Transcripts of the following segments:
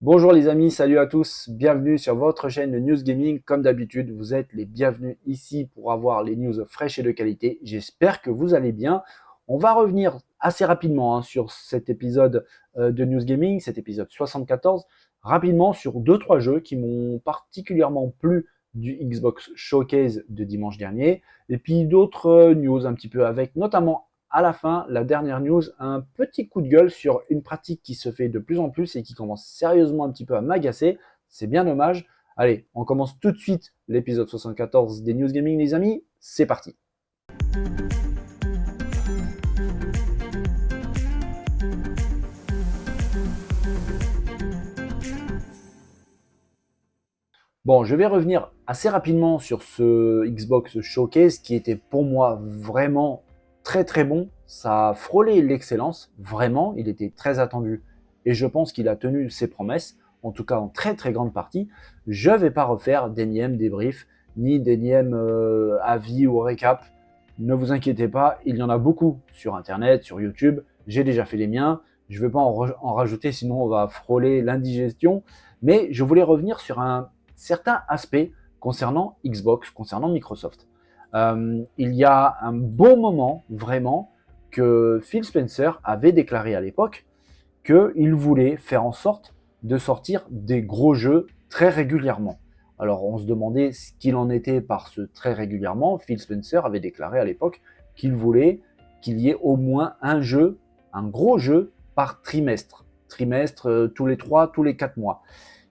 Bonjour les amis, salut à tous, bienvenue sur votre chaîne de News Gaming. Comme d'habitude, vous êtes les bienvenus ici pour avoir les news fraîches et de qualité. J'espère que vous allez bien. On va revenir assez rapidement sur cet épisode de News Gaming, cet épisode 74, rapidement sur 2-3 jeux qui m'ont particulièrement plu du Xbox Showcase de dimanche dernier, et puis d'autres news un petit peu avec notamment à la fin, la dernière news, un petit coup de gueule sur une pratique qui se fait de plus en plus et qui commence sérieusement un petit peu à m'agacer. C'est bien dommage. Allez, on commence tout de suite l'épisode 74 des News Gaming, les amis. C'est parti. Bon, je vais revenir assez rapidement sur ce Xbox Showcase qui était pour moi vraiment très très bon. Ça a frôlé l'excellence, vraiment, il était très attendu et je pense qu'il a tenu ses promesses, en tout cas en très très grande partie. Je ne vais pas refaire d'énième débrief ni d'énième avis ou récap. Ne vous inquiétez pas, il y en a beaucoup sur Internet, sur YouTube. J'ai déjà fait les miens. Je ne vais pas en rajouter, sinon on va frôler l'indigestion. Mais je voulais revenir sur un certains aspects concernant Xbox, concernant Microsoft. Il y a un bon moment, vraiment, que Phil Spencer avait déclaré à l'époque qu'il voulait faire en sorte de sortir des gros jeux très régulièrement. Alors on se demandait ce qu'il en était par ce très régulièrement. Phil Spencer avait déclaré à l'époque qu'il voulait qu'il y ait au moins un jeu, un gros jeu par trimestre. Trimestre tous les 3, tous les 4 mois.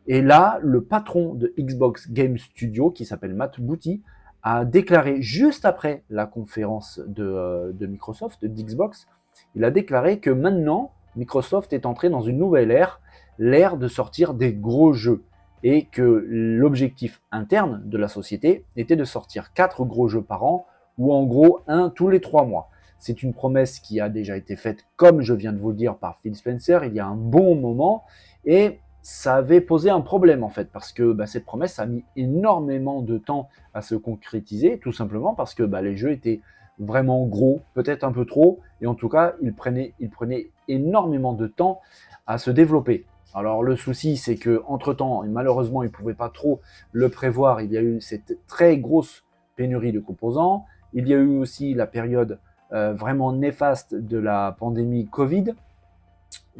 Et là, le patron de Xbox Game Studio, qui s'appelle Matt Booty, a déclaré juste après la conférence de Microsoft, d'Xbox, il a déclaré que maintenant, Microsoft est entré dans une nouvelle ère, l'ère de sortir des gros jeux. Et que l'objectif interne de la société était de sortir 4 gros jeux par an, ou en gros un tous les 3 mois. C'est une promesse qui a déjà été faite, comme je viens de vous le dire, par Phil Spencer il y a un bon moment. Et ça avait posé un problème en fait, parce que cette promesse a mis énormément de temps à se concrétiser, tout simplement parce que les jeux étaient vraiment gros, peut-être un peu trop, et en tout cas, ils prenaient énormément de temps à se développer. Alors le souci, c'est que entre temps, malheureusement, ils ne pouvaient pas trop le prévoir. Il y a eu cette très grosse pénurie de composants. Il y a eu aussi la période vraiment néfaste de la pandémie Covid,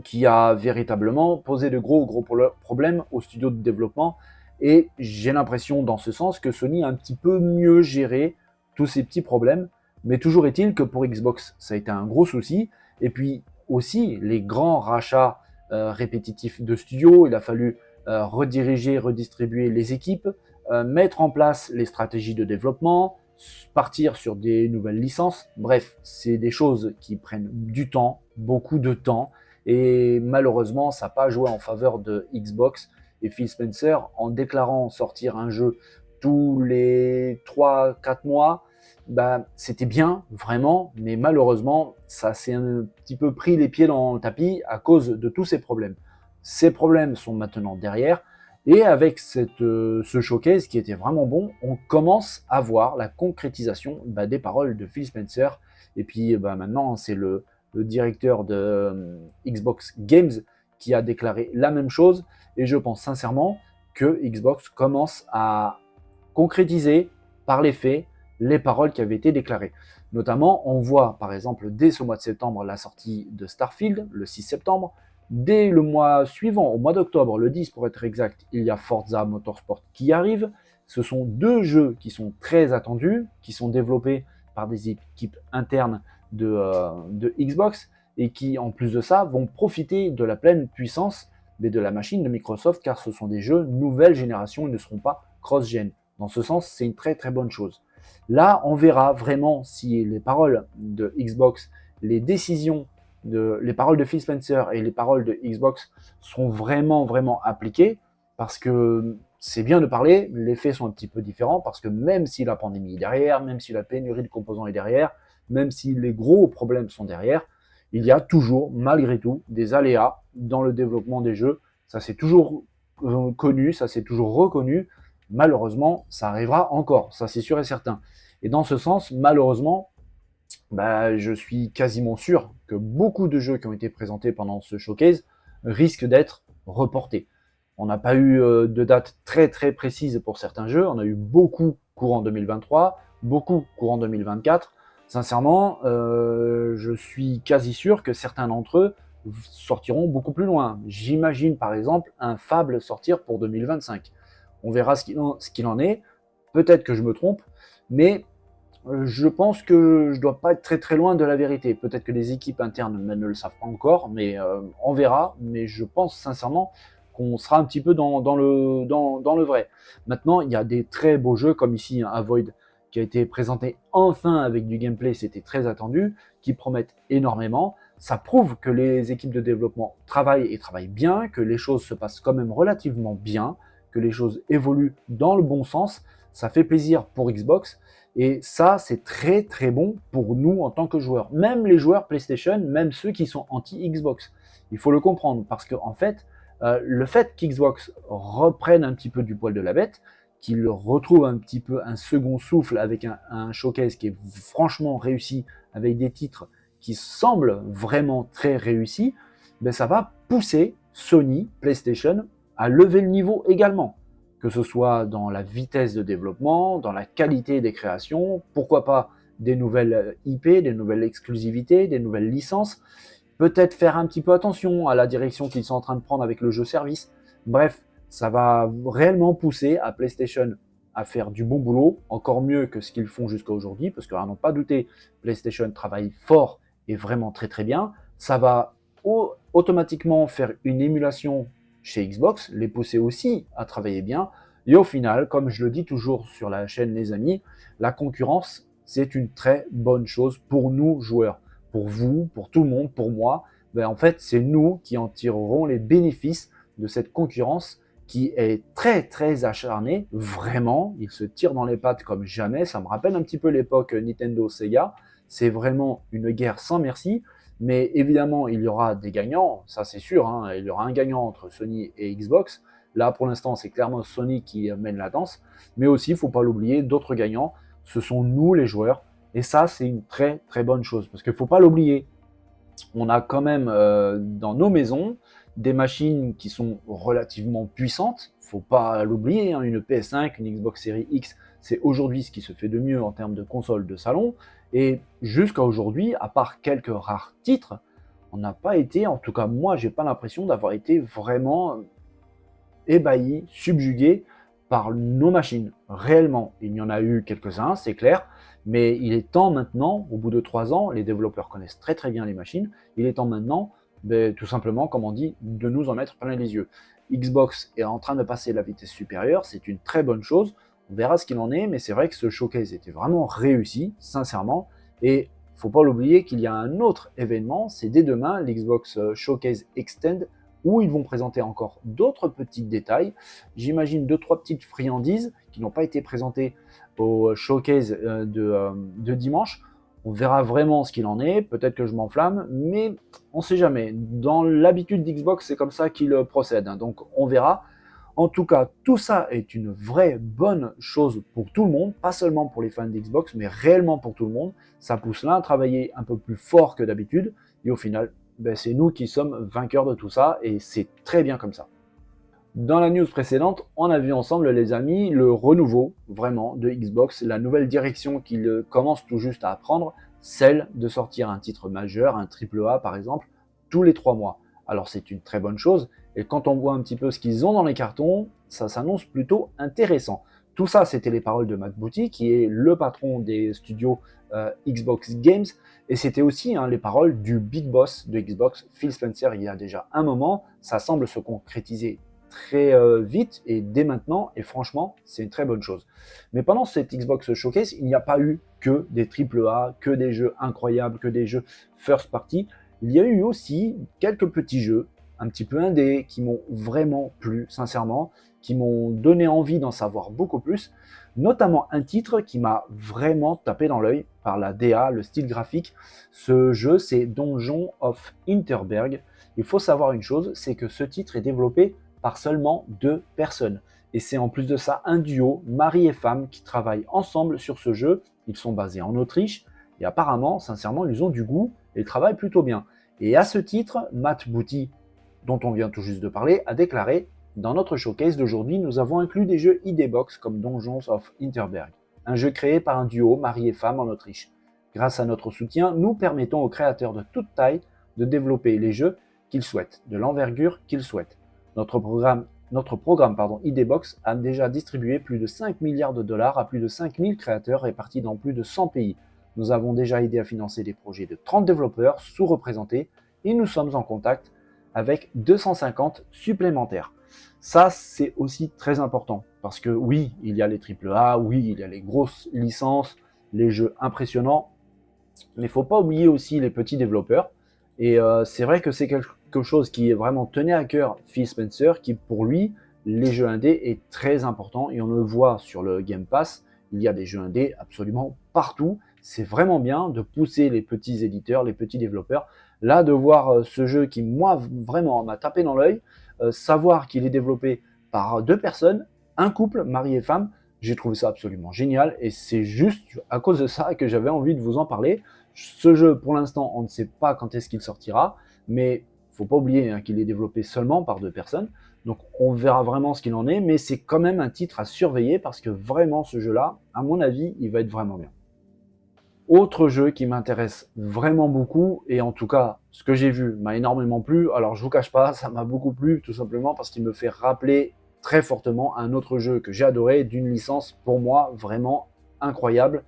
qui a véritablement posé de gros problèmes aux studios de développement. Et j'ai l'impression dans ce sens que Sony a un petit peu mieux géré tous ces petits problèmes. Mais toujours est-il que pour Xbox, ça a été un gros souci. Et puis aussi, les grands rachats répétitifs de studios, il a fallu rediriger, redistribuer les équipes, mettre en place les stratégies de développement, partir sur des nouvelles licences. Bref, c'est des choses qui prennent du temps, beaucoup de temps. Et malheureusement, ça n'a pas joué en faveur de Xbox et Phil Spencer en déclarant sortir un jeu tous les 3-4 mois. C'était bien, vraiment, mais malheureusement, ça s'est un petit peu pris les pieds dans le tapis à cause de tous ces problèmes. Ces problèmes sont maintenant derrière, et avec ce showcase qui était vraiment bon, on commence à voir la concrétisation des paroles de Phil Spencer. Et puis maintenant, c'est le directeur de Xbox Games qui a déclaré la même chose. Et je pense sincèrement que Xbox commence à concrétiser par les faits les paroles qui avaient été déclarées. Notamment, on voit par exemple dès ce mois de septembre la sortie de Starfield, le 6 septembre. Dès le mois suivant, au mois d'octobre, le 10 pour être exact, il y a Forza Motorsport qui arrive. Ce sont deux jeux qui sont très attendus, qui sont développés par des équipes internes de Xbox et qui, en plus de ça, vont profiter de la pleine puissance de la machine de Microsoft, car ce sont des jeux nouvelle génération, ils ne seront pas cross-gen. Dans ce sens, c'est une très très bonne chose. Là, on verra vraiment si les paroles de Xbox, les décisions, les paroles de Phil Spencer et les paroles de Xbox sont vraiment vraiment appliquées, parce que c'est bien de parler, les faits sont un petit peu différents, parce que même si la pandémie est derrière, même si la pénurie de composants est derrière, même si les gros problèmes sont derrière, il y a toujours, malgré tout, des aléas dans le développement des jeux. Ça c'est toujours connu, ça c'est toujours reconnu. Malheureusement, ça arrivera encore, ça c'est sûr et certain. Et dans ce sens, malheureusement, je suis quasiment sûr que beaucoup de jeux qui ont été présentés pendant ce showcase risquent d'être reportés. On n'a pas eu de date très très précise pour certains jeux. On a eu beaucoup courant 2023, beaucoup courant 2024. Sincèrement, je suis quasi sûr que certains d'entre eux sortiront beaucoup plus loin. J'imagine par exemple un Fable sortir pour 2025. On verra ce qu'il en est. Peut-être que je me trompe, mais je pense que je dois pas être très très loin de la vérité. Peut-être que les équipes internes ne le savent pas encore, mais on verra. Mais je pense sincèrement qu'on sera un petit peu dans le vrai. Maintenant, il y a des très beaux jeux, comme ici un Void qui a été présenté enfin avec du gameplay, c'était très attendu, qui promettent énormément. Ça prouve que les équipes de développement travaillent et travaillent bien, que les choses se passent quand même relativement bien, que les choses évoluent dans le bon sens. Ça fait plaisir pour Xbox. Et ça, c'est très très bon pour nous en tant que joueurs. Même les joueurs PlayStation, même ceux qui sont anti-Xbox. Il faut le comprendre parce que en fait, le fait qu'Xbox reprenne un petit peu du poil de la bête, qu'il retrouve un petit peu un second souffle avec un showcase qui est franchement réussi, avec des titres qui semblent vraiment très réussis, ben ça va pousser Sony, PlayStation à lever le niveau également, que ce soit dans la vitesse de développement, dans la qualité des créations, pourquoi pas des nouvelles IP, des nouvelles exclusivités, des nouvelles licences, peut-être faire un petit peu attention à la direction qu'ils sont en train de prendre avec le jeu service. Bref, ça va réellement pousser à PlayStation à faire du bon boulot, encore mieux que ce qu'ils font jusqu'à aujourd'hui, parce qu'à n'en pas douter, PlayStation travaille fort et vraiment très très bien. Ça va automatiquement faire une émulation chez Xbox, les pousser aussi à travailler bien. Et au final, comme je le dis toujours sur la chaîne les amis, la concurrence, c'est une très bonne chose pour nous joueurs. Pour vous, pour tout le monde, pour moi. Ben, en fait, c'est nous qui en tirerons les bénéfices de cette concurrence qui est très très acharnée. Vraiment, ils se tirent dans les pattes comme jamais. Ça me rappelle un petit peu l'époque Nintendo Sega. C'est vraiment une guerre sans merci. Mais évidemment, il y aura des gagnants, ça c'est sûr, hein. Il y aura un gagnant entre Sony et Xbox. Là, pour l'instant, c'est clairement Sony qui mène la danse. Mais aussi, il ne faut pas l'oublier, d'autres gagnants, ce sont nous les joueurs. Et ça, c'est une très très bonne chose. Parce qu'il ne faut pas l'oublier, on a quand même dans nos maisons des machines qui sont relativement puissantes. Il ne faut pas l'oublier, hein, une PS5, une Xbox Series X, c'est aujourd'hui ce qui se fait de mieux en termes de console de salon. Et jusqu'à aujourd'hui, à part quelques rares titres, on n'a pas été, en tout cas moi, j'ai pas l'impression d'avoir été vraiment ébahi, subjugué par nos machines. Réellement, il y en a eu quelques-uns, c'est clair, mais il est temps maintenant, au bout de 3 ans, les développeurs connaissent très très bien les machines, il est temps maintenant, tout simplement, comme on dit, de nous en mettre plein les yeux. Xbox est en train de passer la vitesse supérieure, c'est une très bonne chose, on verra ce qu'il en est, mais c'est vrai que ce showcase était vraiment réussi, sincèrement, et faut pas l'oublier qu'il y a un autre événement, c'est dès demain, l'Xbox Showcase Extend, où ils vont présenter encore d'autres petits détails. J'imagine 2-3 petites friandises qui n'ont pas été présentées au showcase de dimanche. On verra vraiment ce qu'il en est. Peut-être que je m'enflamme, mais on ne sait jamais. Dans l'habitude d'Xbox, c'est comme ça qu'ils procèdent. Donc on verra. En tout cas, tout ça est une vraie bonne chose pour tout le monde, pas seulement pour les fans d'Xbox, mais réellement pour tout le monde. Ça pousse l'un à travailler un peu plus fort que d'habitude, et au final, c'est nous qui sommes vainqueurs de tout ça, et c'est très bien comme ça. Dans la news précédente, on a vu ensemble, les amis, le renouveau, vraiment, de Xbox, la nouvelle direction qu'ils commencent tout juste à prendre, celle de sortir un titre majeur, un AAA par exemple, tous les 3 mois. Alors c'est une très bonne chose, et quand on voit un petit peu ce qu'ils ont dans les cartons, ça s'annonce plutôt intéressant. Tout ça, c'était les paroles de Matt Booty, qui est le patron des studios Xbox Games, et c'était aussi les paroles du big boss de Xbox, Phil Spencer, il y a déjà un moment. Ça semble se concrétiser très vite et dès maintenant, et franchement, c'est une très bonne chose. Mais pendant cette Xbox Showcase, il n'y a pas eu que des AAA, que des jeux incroyables, que des jeux first party. Il y a eu aussi quelques petits jeux, un petit peu indés, qui m'ont vraiment plu, sincèrement, qui m'ont donné envie d'en savoir beaucoup plus, notamment un titre qui m'a vraiment tapé dans l'œil par la DA, le style graphique. Ce jeu, c'est Donjon of Interberg. Il faut savoir une chose, c'est que ce titre est développé par seulement 2 personnes. Et c'est en plus de ça un duo, mari et femme, qui travaillent ensemble sur ce jeu. Ils sont basés en Autriche, et apparemment, sincèrement, ils ont du goût et ils travaillent plutôt bien. Et à ce titre, Matt Booty, dont on vient tout juste de parler, a déclaré Dans notre showcase d'aujourd'hui, nous avons inclus des jeux ID Box comme Donjons of Interberg, un jeu créé par un duo mari et femme en Autriche. Grâce à notre soutien, nous permettons aux créateurs de toute taille de développer les jeux qu'ils souhaitent, de l'envergure qu'ils souhaitent. Notre programme ID Box a déjà distribué plus de 5 milliards de dollars à plus de 5000 créateurs répartis dans plus de 100 pays. Nous avons déjà aidé à financer des projets de 30 développeurs sous-représentés et nous sommes en contact avec 250 supplémentaires. Ça, c'est aussi très important parce que oui, il y a les AAA, oui, il y a les grosses licences, les jeux impressionnants, mais il ne faut pas oublier aussi les petits développeurs. Et c'est vrai que c'est quelque chose qui est vraiment tenait à cœur Phil Spencer, qui pour lui, les jeux indés est très important et on le voit sur le Game Pass, il y a des jeux indés absolument partout. C'est vraiment bien de pousser les petits éditeurs, les petits développeurs. Là, de voir ce jeu qui, moi, vraiment m'a tapé dans l'œil, savoir qu'il est développé par deux personnes, un couple, mari et femme, j'ai trouvé ça absolument génial et c'est juste à cause de ça que j'avais envie de vous en parler. Ce jeu, pour l'instant, on ne sait pas quand est-ce qu'il sortira, mais il ne faut pas oublier qu'il est développé seulement par deux personnes. Donc on verra vraiment ce qu'il en est, mais c'est quand même un titre à surveiller parce que vraiment ce jeu-là, à mon avis, il va être vraiment bien. Autre jeu qui m'intéresse vraiment beaucoup, et en tout cas, ce que j'ai vu m'a énormément plu. Alors, je vous cache pas, ça m'a beaucoup plu, tout simplement parce qu'il me fait rappeler très fortement un autre jeu que j'ai adoré, d'une licence pour moi vraiment incroyable.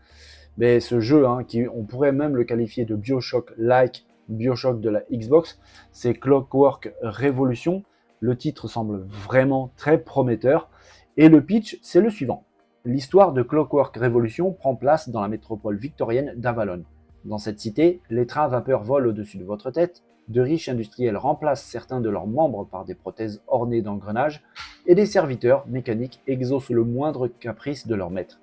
Mais ce jeu, on pourrait même le qualifier de Bioshock-like, Bioshock de la Xbox, c'est Clockwork Revolution. Le titre semble vraiment très prometteur. Et le pitch, c'est le suivant. L'histoire de Clockwork Revolution prend place dans la métropole victorienne d'Avalon. Dans cette cité, les trains à vapeur volent au-dessus de votre tête, de riches industriels remplacent certains de leurs membres par des prothèses ornées d'engrenages, et des serviteurs mécaniques exaucent le moindre caprice de leur maître.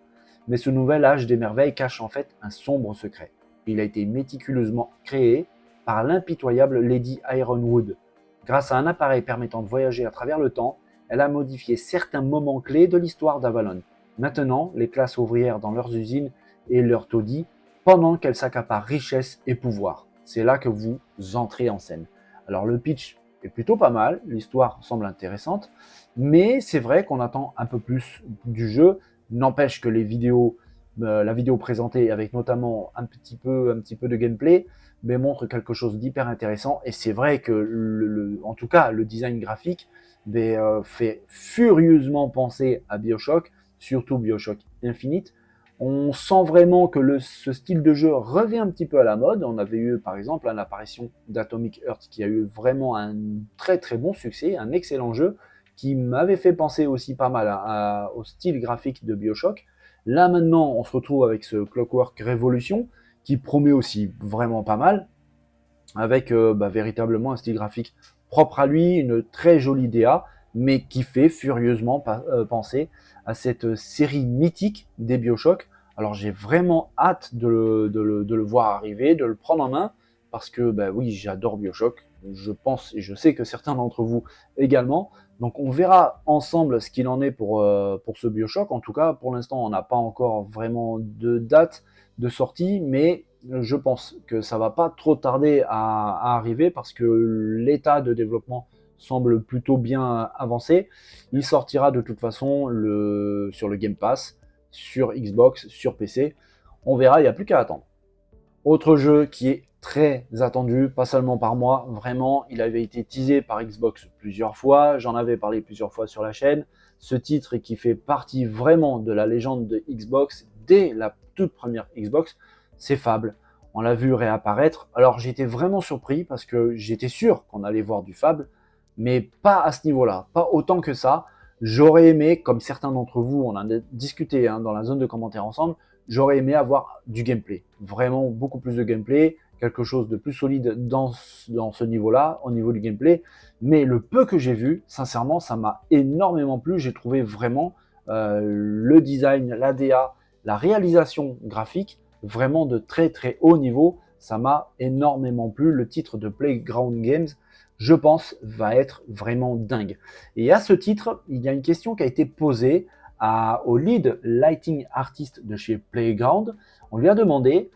Mais ce nouvel âge des merveilles cache en fait un sombre secret. Il a été méticuleusement créé par l'impitoyable Lady Ironwood. Grâce à un appareil permettant de voyager à travers le temps, elle a modifié certains moments clés de l'histoire d'Avalon. Maintenant, les classes ouvrières dans leurs usines et leurs taudis, pendant qu'elles s'accaparent richesse et pouvoir. C'est là que vous entrez en scène. Alors le pitch est plutôt pas mal, l'histoire semble intéressante, mais c'est vrai qu'on attend un peu plus du jeu. N'empêche que la vidéo présentée avec notamment un petit peu de gameplay, mais montre quelque chose d'hyper intéressant. Et c'est vrai que en tout cas le design graphique fait furieusement penser à BioShock, surtout BioShock Infinite. On sent vraiment que ce style de jeu revient un petit peu à la mode. On avait eu par exemple l'apparition d'Atomic Heart qui a eu vraiment un très très bon succès, un excellent jeu qui m'avait fait penser aussi pas mal au style graphique de BioShock. Là maintenant, on se retrouve avec ce Clockwork Revolution qui promet aussi vraiment pas mal, avec véritablement un style graphique propre à lui, une très jolie DA, mais qui fait furieusement penser à cette série mythique des BioShock. Alors j'ai vraiment hâte de le voir arriver, de le prendre en main, parce que oui, j'adore BioShock, je pense et je sais que certains d'entre vous également. Donc on verra ensemble ce qu'il en est pour ce BioShock. En tout cas, pour l'instant, on n'a pas encore vraiment de date de sortie, mais je pense que ça va pas trop tarder à arriver parce que l'état de développement semble plutôt bien avancé. Il sortira de toute façon sur le Game Pass, sur Xbox, sur PC. On verra, il n'y a plus qu'à attendre. Autre jeu qui est très attendu, pas seulement par moi, vraiment, il avait été teasé par Xbox plusieurs fois, j'en avais parlé plusieurs fois sur la chaîne. Ce titre qui fait partie vraiment de la légende de Xbox dès la toute première Xbox, c'est Fable. On l'a vu réapparaître. Alors j'étais vraiment surpris parce que j'étais sûr qu'on allait voir du Fable, mais pas à ce niveau-là, pas autant que ça. J'aurais aimé, comme certains d'entre vous, on en a discuté dans la zone de commentaires ensemble, j'aurais aimé avoir du gameplay, vraiment beaucoup plus de gameplay, quelque chose de plus solide dans ce niveau-là, au niveau du gameplay. Mais le peu que j'ai vu, sincèrement, ça m'a énormément plu. J'ai trouvé vraiment le design, l'ADA, la réalisation graphique, vraiment de très très haut niveau. Ça m'a énormément plu. Le titre de Playground Games, je pense, va être vraiment dingue. Et à ce titre, il y a une question qui a été posée au lead lighting artist de chez Playground. On lui a demandé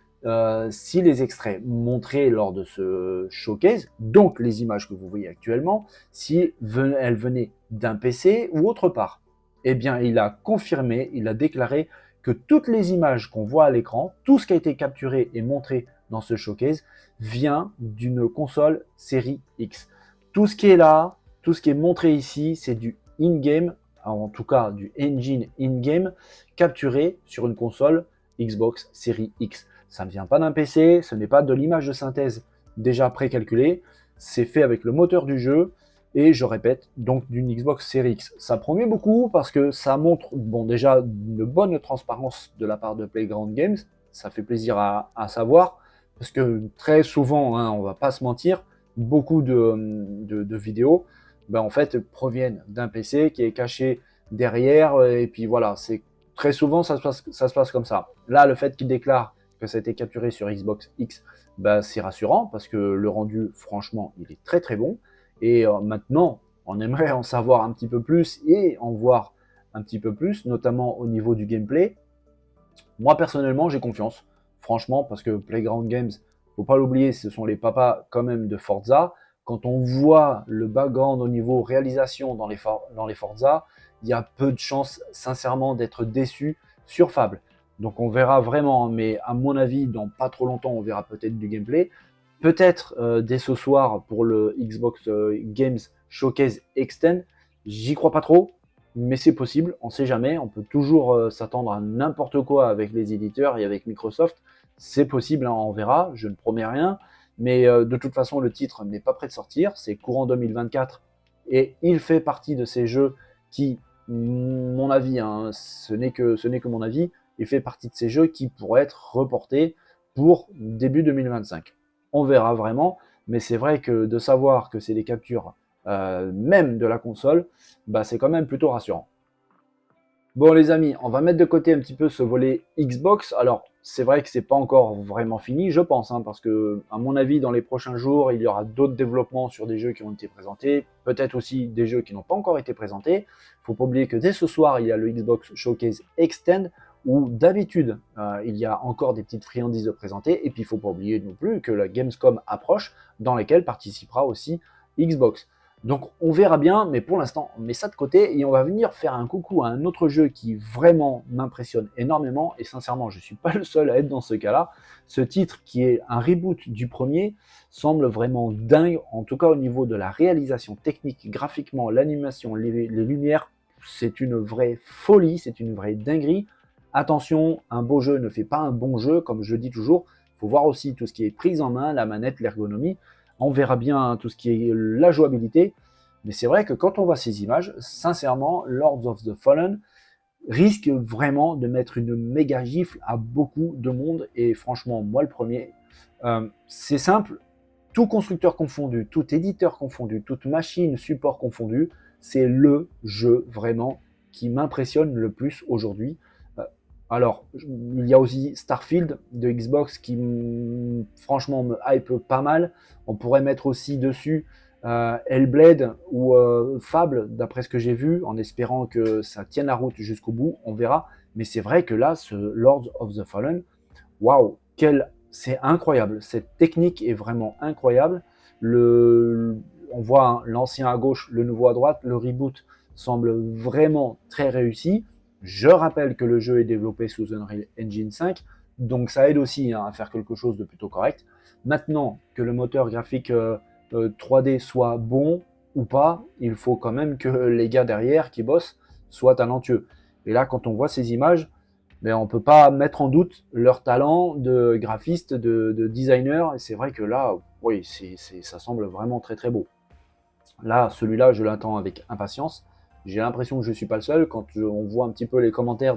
si les extraits montrés lors de ce showcase, donc les images que vous voyez actuellement, si elles venaient d'un PC ou autre part. Eh bien, il a confirmé, il a déclaré que toutes les images qu'on voit à l'écran, tout ce qui a été capturé et montré dans ce showcase, vient d'une console série X. Tout ce qui est là, tout ce qui est montré ici, c'est du in-game, en tout cas du engine in-game, capturé sur une console Xbox série X. Ça ne vient pas d'un PC, ce n'est pas de l'image de synthèse déjà précalculée, c'est fait avec le moteur du jeu, et je répète, donc d'une Xbox Series X. Ça promet beaucoup parce que ça montre, bon, déjà une bonne transparence de la part de Playground Games, ça fait plaisir à savoir, parce que très souvent, hein, on va pas se mentir, beaucoup de vidéos, ben, en fait, proviennent d'un PC qui est caché derrière, et puis voilà, c'est très souvent ça se passe comme ça. Là, le fait qu'il déclare que ça a été capturé sur Xbox X, ben, c'est rassurant parce que le rendu, franchement, il est très très bon. Et maintenant, on aimerait en savoir un petit peu plus et en voir un petit peu plus, notamment au niveau du gameplay. Moi, personnellement, j'ai confiance, franchement, parce que Playground Games, faut pas l'oublier, ce sont les papas quand même de Forza. Quand on voit le background au niveau réalisation dans les Forza, il y a peu de chances, sincèrement, d'être déçu sur Fable. Donc on verra vraiment, mais à mon avis, dans pas trop longtemps, on verra peut-être du gameplay. Peut-être dès ce soir pour le Xbox Games Showcase Extend. J'y crois pas trop, mais c'est possible, on sait jamais. On peut toujours s'attendre à n'importe quoi avec les éditeurs et avec Microsoft. C'est possible, hein, on verra, je ne promets rien. Mais de toute façon, le titre n'est pas prêt de sortir, c'est courant 2024. Et il fait partie de ces jeux qui, mon avis, hein, ce n'est que mon avis, il fait partie de ces jeux qui pourraient être reportés pour début 2025. On verra vraiment, mais c'est vrai que de savoir que c'est des captures même de la console, bah, c'est quand même plutôt rassurant. Bon les amis, on va mettre de côté un petit peu ce volet Xbox. Alors c'est vrai que c'est pas encore vraiment fini, je pense, hein, parce que à mon avis dans les prochains jours il y aura d'autres développements sur des jeux qui ont été présentés, peut-être aussi des jeux qui n'ont pas encore été présentés. Faut pas oublier que dès ce soir il y a le Xbox Showcase Extend où d'habitude il y a encore des petites friandises de présenter, et puis il faut pas oublier non plus que la Gamescom approche dans laquelle participera aussi Xbox. Donc on verra bien, mais pour l'instant, on met ça de côté et on va venir faire un coucou à un autre jeu qui vraiment m'impressionne énormément, et sincèrement, je ne suis pas le seul à être dans ce cas-là. Ce titre, qui est un reboot du premier, semble vraiment dingue, en tout cas au niveau de la réalisation technique, graphiquement, l'animation, les lumières, c'est une vraie folie, c'est une vraie dinguerie. Attention, un beau jeu ne fait pas un bon jeu, comme je dis toujours, il faut voir aussi tout ce qui est prise en main, la manette, l'ergonomie. On verra bien tout ce qui est la jouabilité. Mais c'est vrai que quand on voit ces images, sincèrement, Lords of the Fallen risque vraiment de mettre une méga gifle à beaucoup de monde. Et franchement, moi le premier, c'est simple, tout constructeur confondu, tout éditeur confondu, toute machine support confondu, c'est le jeu vraiment qui m'impressionne le plus aujourd'hui. Alors, il y a aussi Starfield de Xbox qui, franchement, me hype pas mal. On pourrait mettre aussi dessus Hellblade ou Fable, d'après ce que j'ai vu, en espérant que ça tienne la route jusqu'au bout. On verra. Mais c'est vrai que là, ce Lords of the Fallen, waouh, c'est incroyable. Cette technique est vraiment incroyable. On voit hein, l'ancien à gauche, le nouveau à droite. Le reboot semble vraiment très réussi. Je rappelle que le jeu est développé sous Unreal Engine 5, donc ça aide aussi hein, à faire quelque chose de plutôt correct. Maintenant, que le moteur graphique 3D soit bon ou pas, il faut quand même que les gars derrière qui bossent soient talentueux. Et là, quand on voit ces images, on ne peut pas mettre en doute leur talent de graphiste, de designer. Et c'est vrai que là, oui, ça semble vraiment très très beau. Là, celui-là, je l'attends avec impatience. J'ai l'impression que je ne suis pas le seul. Quand on voit un petit peu les commentaires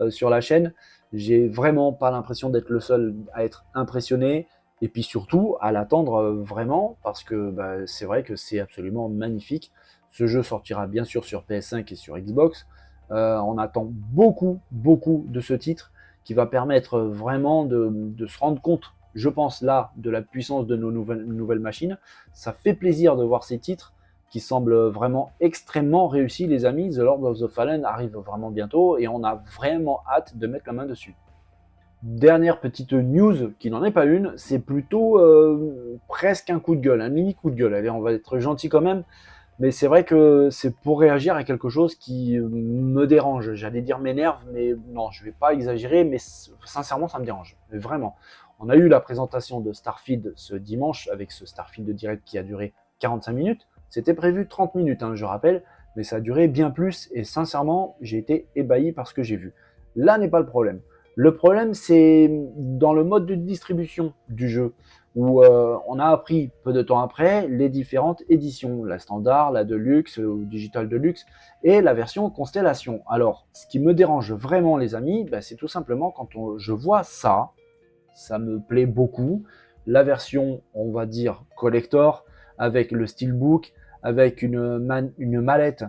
sur la chaîne, j'ai vraiment pas l'impression d'être le seul à être impressionné. Et puis surtout, à l'attendre vraiment, parce que bah, c'est vrai que c'est absolument magnifique. Ce jeu sortira bien sûr sur PS5 et sur Xbox. On attend beaucoup, beaucoup de ce titre qui va permettre vraiment de se rendre compte, je pense là, de la puissance de nos nouvelles machines. Ça fait plaisir de voir ces titres qui semblent vraiment extrêmement réussis, les amis. The Lord of the Fallen arrive vraiment bientôt et on a vraiment hâte de mettre la main dessus. Dernière petite news, qui n'en est pas une, c'est plutôt presque un coup de gueule, un mini coup de gueule. Allez, on va être gentil quand même, mais c'est vrai que c'est pour réagir à quelque chose qui me dérange. J'allais dire m'énerve, mais non, je vais pas exagérer, mais sincèrement, ça me dérange. Mais vraiment. On a eu la présentation de Starfield ce dimanche, avec ce Starfield direct qui a duré 45 minutes. C'était prévu 30 minutes, hein, je rappelle, mais ça a duré bien plus, et sincèrement, j'ai été ébahi par ce que j'ai vu. Là n'est pas le problème. Le problème, c'est dans le mode de distribution du jeu, où on a appris peu de temps après les différentes éditions, la standard, la deluxe ou digital deluxe, et la version constellation. Alors, ce qui me dérange vraiment, les amis, bah, c'est tout simplement quand je vois ça me plaît beaucoup. La version, on va dire, collector, avec le steelbook, avec une mallette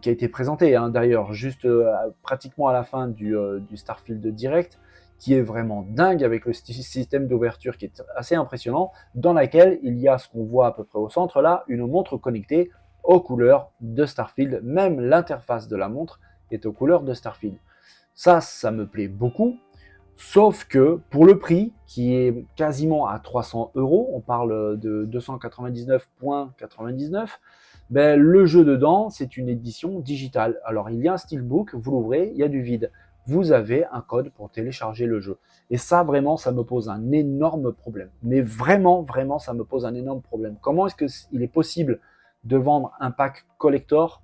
qui a été présentée, hein, d'ailleurs, juste pratiquement à la fin du Starfield Direct, qui est vraiment dingue, avec le système d'ouverture qui est assez impressionnant, dans laquelle il y a ce qu'on voit à peu près au centre là, une montre connectée aux couleurs de Starfield. Même l'interface de la montre est aux couleurs de Starfield. Ça me plaît beaucoup. Sauf que pour le prix, qui est quasiment à 300 euros, on parle de 299,99, ben, le jeu dedans, c'est une édition digitale. Alors il y a un steelbook, vous l'ouvrez, il y a du vide. Vous avez un code pour télécharger le jeu. Et ça, vraiment, ça me pose un énorme problème. Mais vraiment, vraiment, ça me pose un énorme problème. Comment est-ce qu'il est possible de vendre un pack collector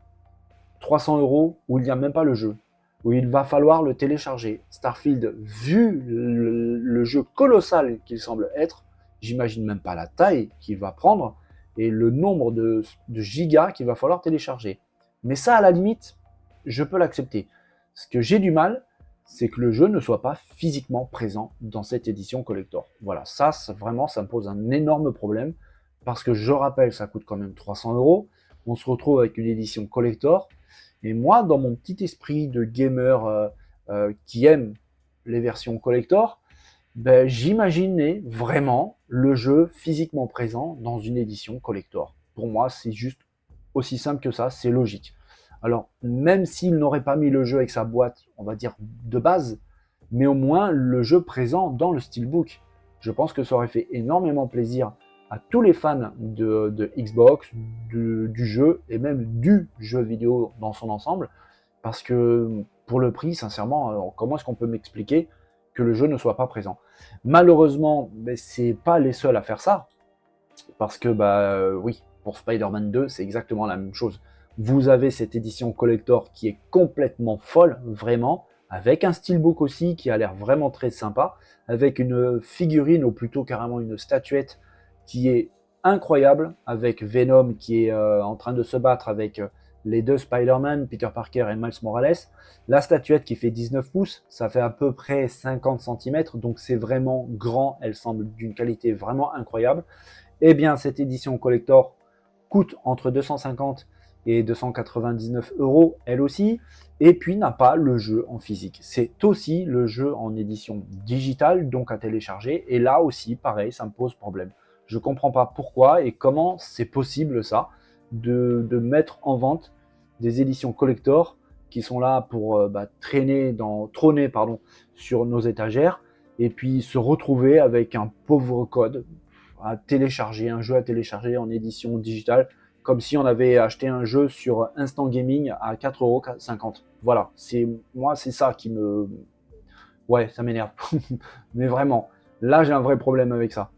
300 euros où il n'y a même pas le jeu, où il va falloir le télécharger? Starfield, vu le jeu colossal qu'il semble être, j'imagine même pas la taille qu'il va prendre et le nombre de gigas qu'il va falloir télécharger. Mais ça, à la limite, je peux l'accepter. Ce que j'ai du mal, c'est que le jeu ne soit pas physiquement présent dans cette édition collector. Voilà, ça vraiment, ça me pose un énorme problème, parce que je rappelle, ça coûte quand même 300 euros. On se retrouve avec une édition collector, et moi, dans mon petit esprit de gamer qui aime les versions collector, ben, j'imaginais vraiment le jeu physiquement présent dans une édition collector. Pour moi, c'est juste aussi simple que ça, c'est logique. Alors, même s'il n'aurait pas mis le jeu avec sa boîte, on va dire de base, mais au moins le jeu présent dans le steelbook. Je pense que ça aurait fait énormément plaisir à tous les fans de Xbox, du jeu et même du jeu vidéo dans son ensemble, parce que pour le prix, sincèrement, alors, comment est-ce qu'on peut m'expliquer que le jeu ne soit pas présent? Malheureusement, ben, c'est pas les seuls à faire ça, parce que oui, pour Spider-Man 2, c'est exactement la même chose. Vous avez cette édition collector qui est complètement folle, vraiment, avec un steelbook aussi qui a l'air vraiment très sympa, avec une figurine, ou plutôt carrément une statuette qui est incroyable, avec Venom qui est en train de se battre avec les deux Spider-Man, Peter Parker et Miles Morales. La statuette qui fait 19 pouces, ça fait à peu près 50 cm, donc c'est vraiment grand, elle semble d'une qualité vraiment incroyable. Eh bien, cette édition collector coûte entre 250 et 299 euros, elle aussi, et puis n'a pas le jeu en physique. C'est aussi le jeu en édition digitale, donc à télécharger, et là aussi, pareil, ça me pose problème. Je ne comprends pas pourquoi et comment c'est possible ça, de mettre en vente des éditions collector qui sont là pour trôner sur nos étagères, et puis se retrouver avec un pauvre code à télécharger, un jeu à télécharger en édition digitale, comme si on avait acheté un jeu sur Instant Gaming à 4,50 €. Voilà, c'est ça qui me... Ouais, ça m'énerve. Mais vraiment, là j'ai un vrai problème avec ça.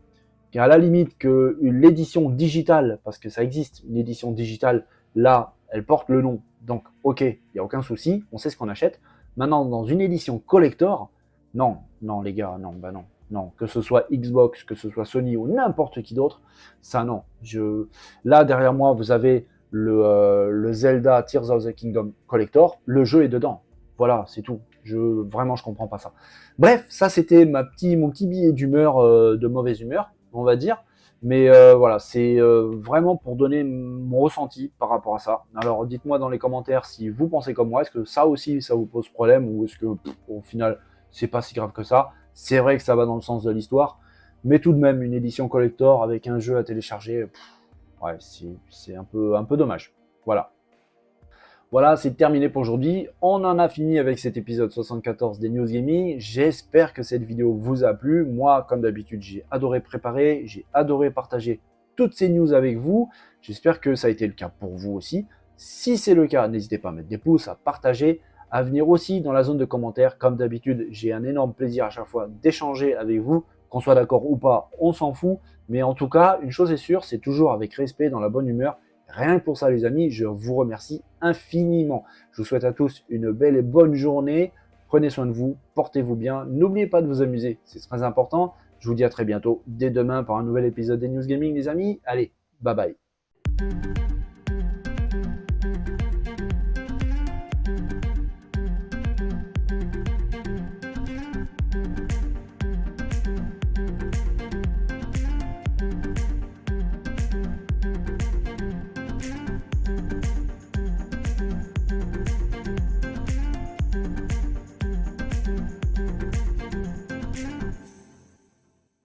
Et à la limite que l'édition digitale, parce que ça existe, une édition digitale, là, elle porte le nom, donc ok, il n'y a aucun souci, on sait ce qu'on achète. Maintenant, dans une édition collector, non, non les gars, non, bah non, non, que ce soit Xbox, que ce soit Sony ou n'importe qui d'autre, ça non. Là, derrière moi, vous avez le Zelda Tears of the Kingdom Collector, le jeu est dedans. Voilà, c'est tout. Vraiment, je comprends pas ça. Bref, ça c'était mon petit billet d'humeur, de mauvaise humeur, on va dire. Mais voilà, c'est vraiment pour donner mon ressenti par rapport à ça. Alors dites-moi dans les commentaires si vous pensez comme moi, est-ce que ça aussi ça vous pose problème, ou est-ce que au final c'est pas si grave que ça. C'est vrai que ça va dans le sens de l'histoire, mais tout de même une édition collector avec un jeu à télécharger, ouais, c'est un peu dommage. Voilà. Voilà, c'est terminé pour aujourd'hui. On en a fini avec cet épisode 74 des News Gaming. J'espère que cette vidéo vous a plu. Moi, comme d'habitude, j'ai adoré préparer, j'ai adoré partager toutes ces news avec vous. J'espère que ça a été le cas pour vous aussi. Si c'est le cas, n'hésitez pas à mettre des pouces, à partager, à venir aussi dans la zone de commentaires. Comme d'habitude, j'ai un énorme plaisir à chaque fois d'échanger avec vous. Qu'on soit d'accord ou pas, on s'en fout. Mais en tout cas, une chose est sûre, c'est toujours avec respect, dans la bonne humeur. Rien que pour ça, les amis, je vous remercie infiniment. Je vous souhaite à tous une belle et bonne journée. Prenez soin de vous, portez-vous bien. N'oubliez pas de vous amuser, c'est très important. Je vous dis à très bientôt, dès demain, pour un nouvel épisode des News Gaming, les amis. Allez, bye bye.